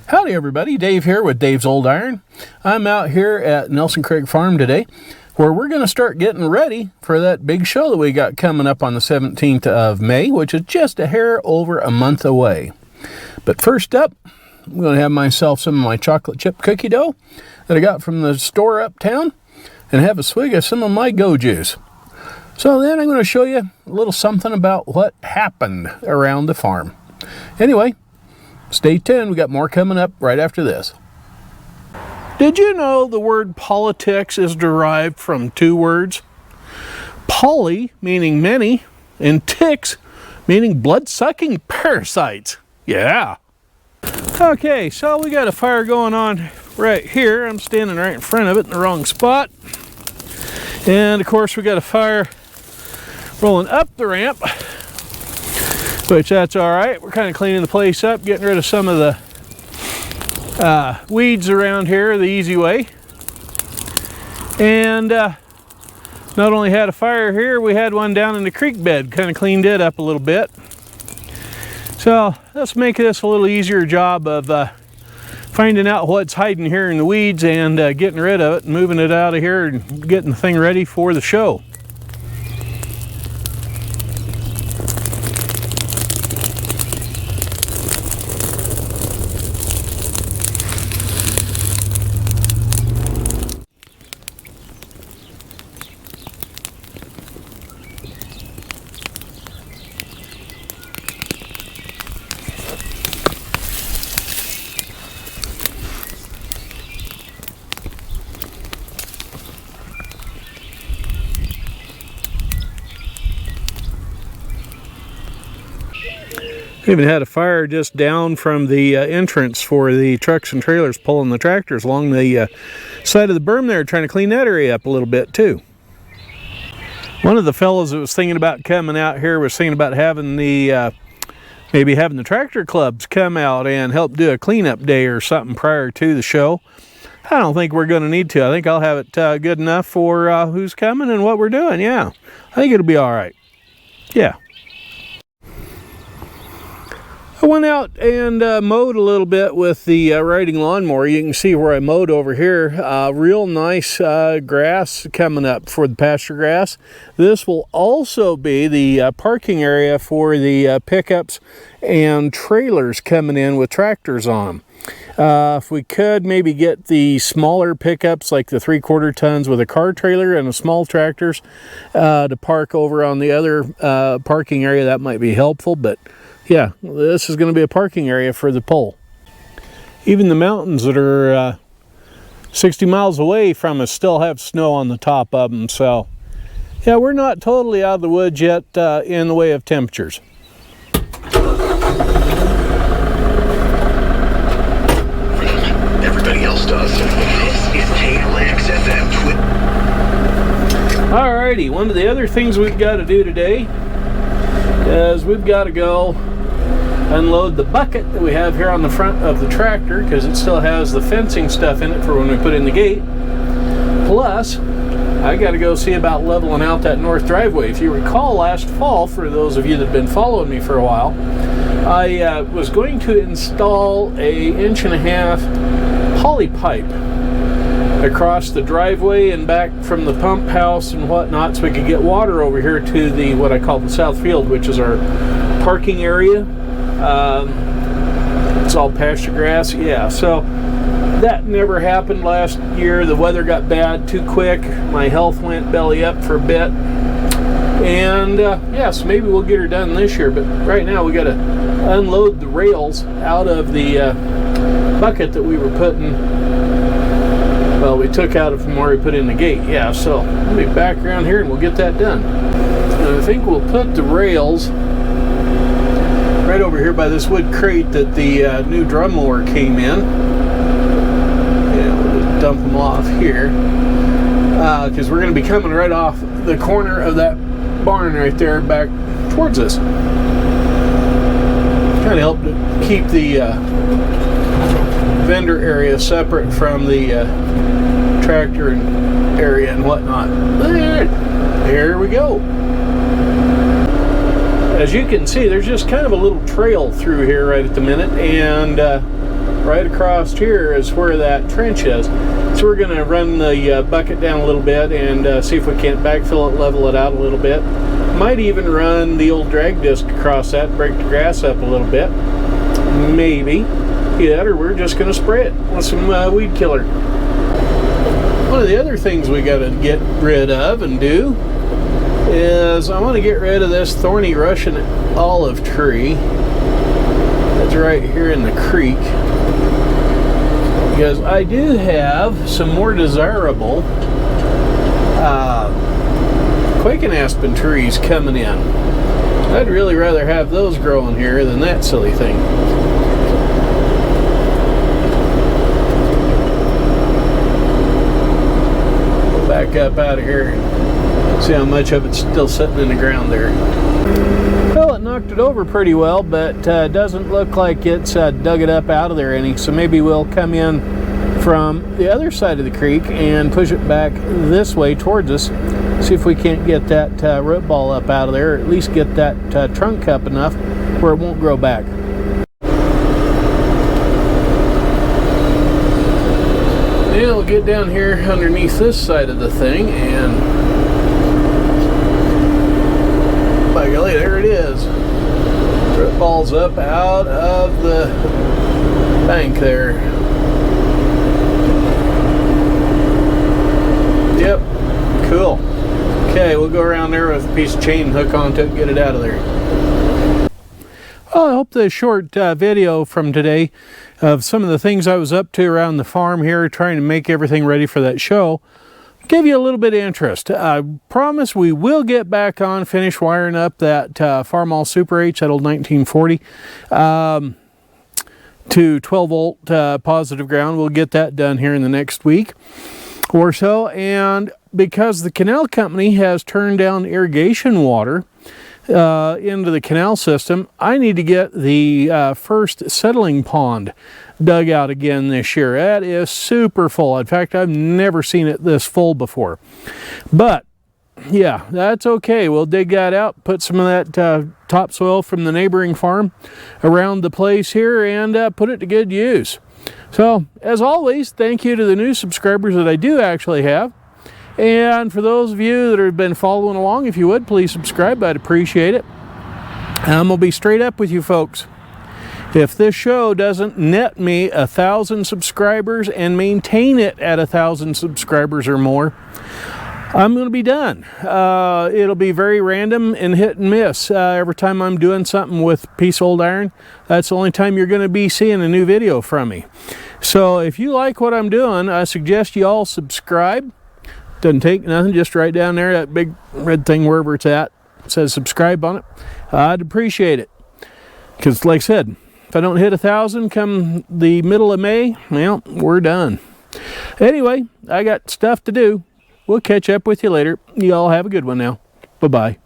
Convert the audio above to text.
Howdy everybody, Dave here with Dave's Old Iron. I'm out here at Nelson Craig Farm today where we're going to start getting ready for that big show that we got coming up on the 17th of May, which is just a hair over a month away. But first up, I'm going to have myself some of my chocolate chip cookie dough that I got from the store uptown and have a swig of some of my Go Juice. So then I'm going to show you a little something about what happened around the farm. Anyway, stay tuned, we got more coming up right after this. Did you know the word politics is derived from two words? Poly, meaning many, and ticks, meaning blood-sucking parasites. Yeah. Okay, so we got a fire going on right here. I'm standing right in front of it in the wrong spot. And of course we got a fire rolling up the ramp, which that's all right. We're kind of cleaning the place up, getting rid of some of the weeds around here the easy way. And not only had a fire here, we had one down in the creek bed, kind of cleaned it up a little bit. So let's make this a little easier job of finding out what's hiding here in the weeds and getting rid of it and moving it out of here and getting the thing ready for the show. Even had a fire just down from the entrance for the trucks and trailers pulling the tractors along the side of the berm there, trying to clean that area up a little bit too. One of the fellows that was thinking about coming out here was thinking about having the maybe having the tractor clubs come out and help do a cleanup day or something prior to the show. I don't think we're going to need to. I think I'll have it good enough for who's coming and what we're doing. Yeah, I think it'll be all right. Yeah. I went out and mowed a little bit with the riding lawnmower. You can see where I mowed over here. Real nice grass coming up for the pasture grass. This will also be the parking area for the pickups and trailers coming in with tractors on them. If we could maybe get the smaller pickups like the 3/4 tons with a car trailer and the small tractors to park over on the other parking area, that might be helpful. But yeah, this is going to be a parking area for the pole. Even the mountains that are 60 miles away from us still have snow on the top of them. So yeah, we're not totally out of the woods yet in the way of temperatures. Everybody else does. This is KLX FM. Alrighty, one of the other things we've got to do today is we've got to go unload the bucket that we have here on the front of the tractor because it still has the fencing stuff in it for when we put in the gate. Plus, I got to go see about leveling out that north driveway. If you recall last fall, for those of you that have been following me for a while, I was going to install a 1.5-inch poly pipe across the driveway and back from the pump house and whatnot so we could get water over here to the what I call the south field, which is our parking area. It's all pasture grass. Yeah, so that never happened last year. The weather got bad too quick. My health went belly up for a bit. And yeah, so maybe we'll get her done this year. But right now we got to unload the rails out of the bucket that we were putting. Well, we took out of from where we put in the gate. Yeah, so let me back around here and we'll get that done. And I think we'll put the rails right over here by this wood crate that the new drum mower came in. Yeah, we'll just dump them off here because we're going to be coming right off the corner of that barn right there back towards us. Kind of help to keep the vendor area separate from the tractor area and whatnot. There we go. As you can see, there's just kind of a little trail through here right at the minute, and right across here is where that trench is. So we're going to run the bucket down a little bit and see if we can't backfill it, level it out a little bit. Might even run the old drag disc across that, break the grass up a little bit. Maybe. Yeah, or we're just going to spray it with some weed killer. One of the other things we got to get rid of and do is I want to get rid of this thorny Russian olive tree that's right here in the creek, because I do have some more desirable quaking aspen trees coming in. I'd really rather have those growing here than that silly thing. We'll back up out of here. See how much of it's still sitting in the ground there. Well, it knocked it over pretty well, but doesn't look like it's dug it up out of there any. So maybe we'll come in from the other side of the creek and push it back this way towards us. See if we can't get that root ball up out of there, or at least get that trunk up enough where it won't grow back. Yeah, we'll get down here underneath this side of the thing, and by golly, there it is. Root ball's up out of the bank there. Yep, cool. Okay, we'll go around there with a piece of chain, hook onto it, and get it out of there. Well, I hope the short video from today of some of the things I was up to around the farm here, trying to make everything ready for that show, give you a little bit of interest. I promise we will get back on, finish wiring up that Farmall Super H, that old 1940, to 12 volt positive ground. We'll get that done here in the next week or so. And because the canal company has turned down irrigation water into the canal system, I need to get the first settling pond dug out again this year. That is super full. In fact, I've never seen it this full before. But yeah, that's okay. We'll dig that out, put some of that topsoil from the neighboring farm around the place here, and put it to good use. So, as always, thank you to the new subscribers that I do actually have. And for those of you that have been following along, if you would, please subscribe. I'd appreciate it. I'm going to be straight up with you folks. If this show doesn't net me 1,000 subscribers and maintain it at 1,000 subscribers or more, I'm going to be done. It'll be very random and hit and miss. Every time I'm doing something with Peace Old Iron, that's the only time you're going to be seeing a new video from me. So if you like what I'm doing, I suggest you all subscribe. Doesn't take nothing, just right down there, that big red thing wherever it's at, it says subscribe on it. I'd appreciate it. Because like I said, if I don't hit 1,000 come the middle of May, well, we're done. Anyway, I got stuff to do. We'll catch up with you later. You all have a good one now. Bye-bye.